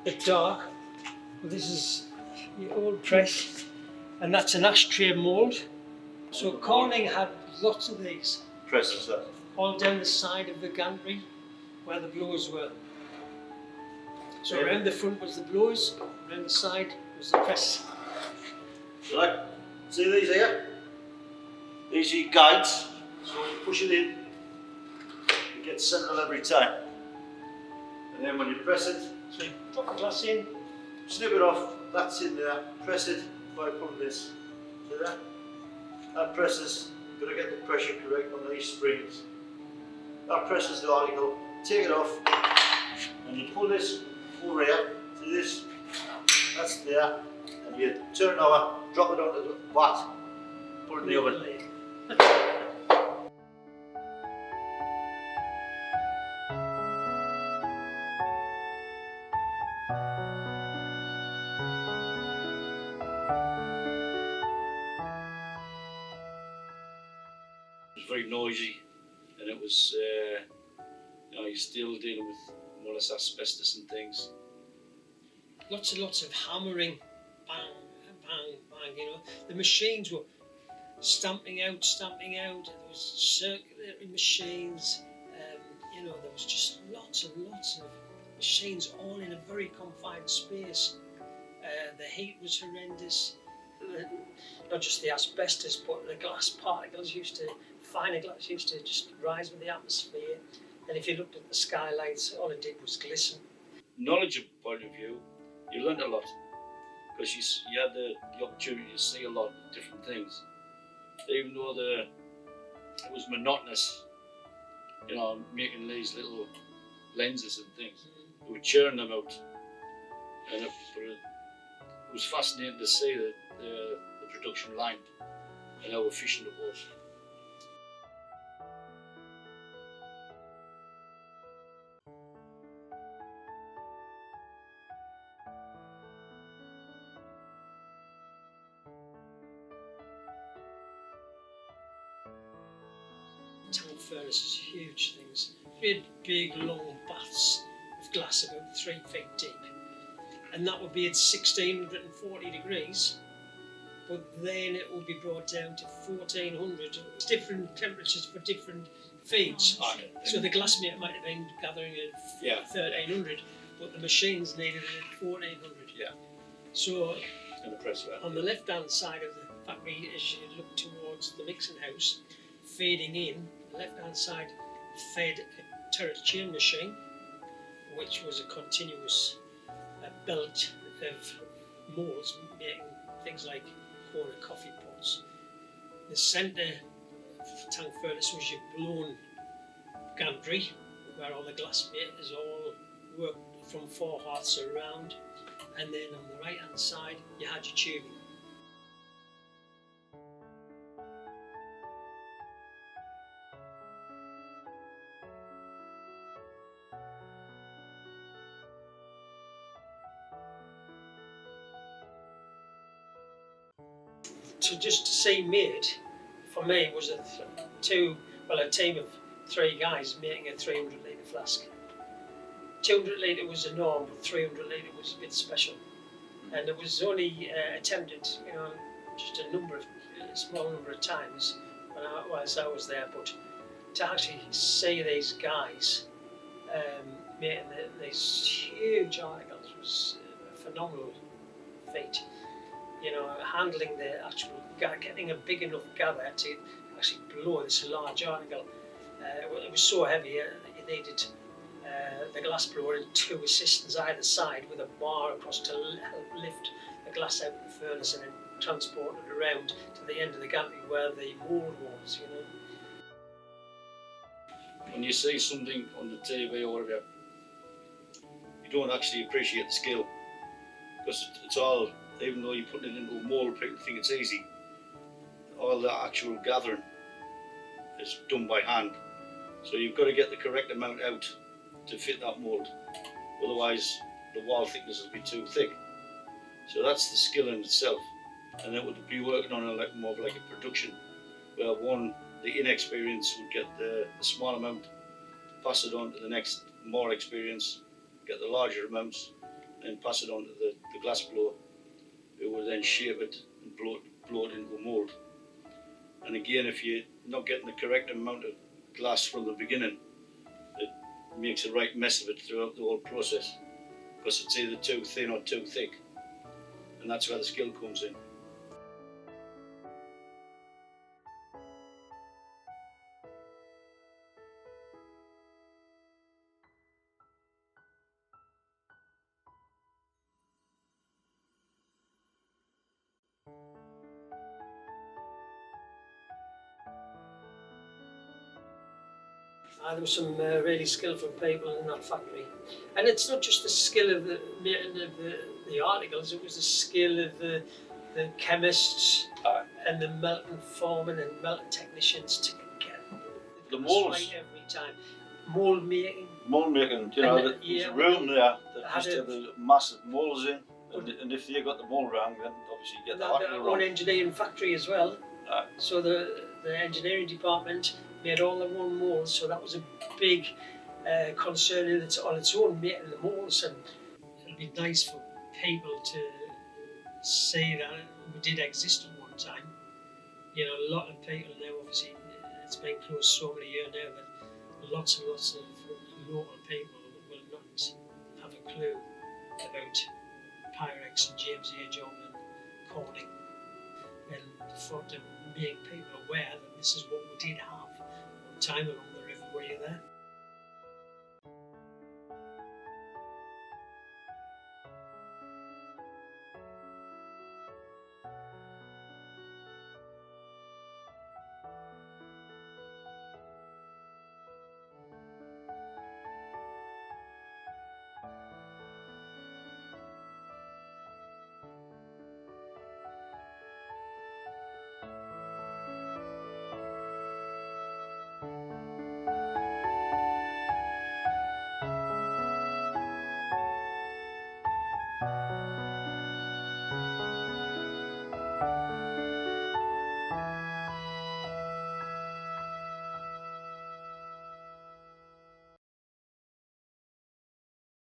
bit dark. Well, this is the old press, and that's an ashtray mould. So Corning had lots of these. Presses that. All down the side of the gantry where the blowers were. So around the front was the blowers, around the side was the press. Right, see these here? These are your guides. So when you push it in, it gets central every time. And then when you press it, So you drop the glass in. snip it off, that's in there, press it by pulling this. See that? That presses, you've got to get the pressure correct on these springs. That presses the article, take it off, and you pull this over here, see this? That's there, and you turn it over, drop it onto the vat, put it in the oven. It was very noisy, and it was, you're still dealing with more or less asbestos and things. Lots and lots of hammering, bang, bang, bang, you know. The machines were stamping out. There was circulatory machines, you know, there was just lots and lots of machines all in a very confined space. The heat was horrendous. Not just the asbestos, but the glass particles finer glass used to just rise with the atmosphere. And if you looked at the skylights, all it did was glisten. Knowledge point of view, you learned a lot because you had the opportunity to see a lot of different things. Even though it was monotonous, you know, making these little lenses and things, we would churn them out, and it was fascinating to see the production line and how efficient it was. Tank furnaces, huge things, big long baths of glass about 3 feet deep, and that would be at 1640 degrees, but then it will be brought down to 1400. It's different temperatures for different feeds. So the glassmaker might have been gathering at 1300, but the machines needed it at 1400. Yeah. So And the press on the left hand side of the factory, as you look towards the mixing house, feeding in, the left hand side fed a turret chain machine, which was a continuous belt of moulds making things like corner coffee pots. The centre tank furnace was your blown gantry, where all the glass makers all worked from 4 hearths around, and then on the right hand side you had your tubing. To see made, for me, was a team of 3 guys making a 300 litre flask. 200 litre was the norm, but 300 litre was a bit special. And it was only attempted, you know, just a small number of times whilst I was there. But to actually see these guys making these huge articles was a phenomenal feat. You know, handling the actual, getting a big enough gather to actually blow this large article. It was so heavy that you needed the glass blower and 2 assistants either side with a bar across to help lift the glass out of the furnace and then transport it around to the end of the gantry where the mould was, you know. When you see something on the TV or whatever, you don't actually appreciate the skill, because it's all, even though you're putting it into a mould, people think it's easy. All the actual gathering is done by hand. So you've got to get the correct amount out to fit that mould. Otherwise, the wall thickness will be too thick. So that's the skill in itself. And then would be working on more of like a production, where the inexperience would get the small amount, pass it on to the next more experience, get the larger amounts, and pass it on to the glass blower, who will then shape it and blow it into a mould. And again, if you're not getting the correct amount of glass from the beginning, it makes a right mess of it throughout the whole process, because it's either too thin or too thick, and that's where the skill comes in. There were some really skillful people in that factory, and it's not just the skill of the making of the articles; it was the skill of the chemists and the melting foremen and melting technicians to get The moulds, right every time. Mould making. mould making, you know, And, there's yeah, a room there that had used to have the massive moulds in, and if they got the mould wrong, then obviously you get the They had article their own wrong. engineering factory as well. So the engineering department made all their own moulds, so that was a big concern on its own, making the moulds, and it'd be nice for people to see that we did exist at one time. You know, a lot of people now, obviously, it's been closed so many years now that lots and lots of local people will not have a clue about Pyrex and James A. Jobling coding, and for to make people aware that this is what we did have one time along the river. Were you there?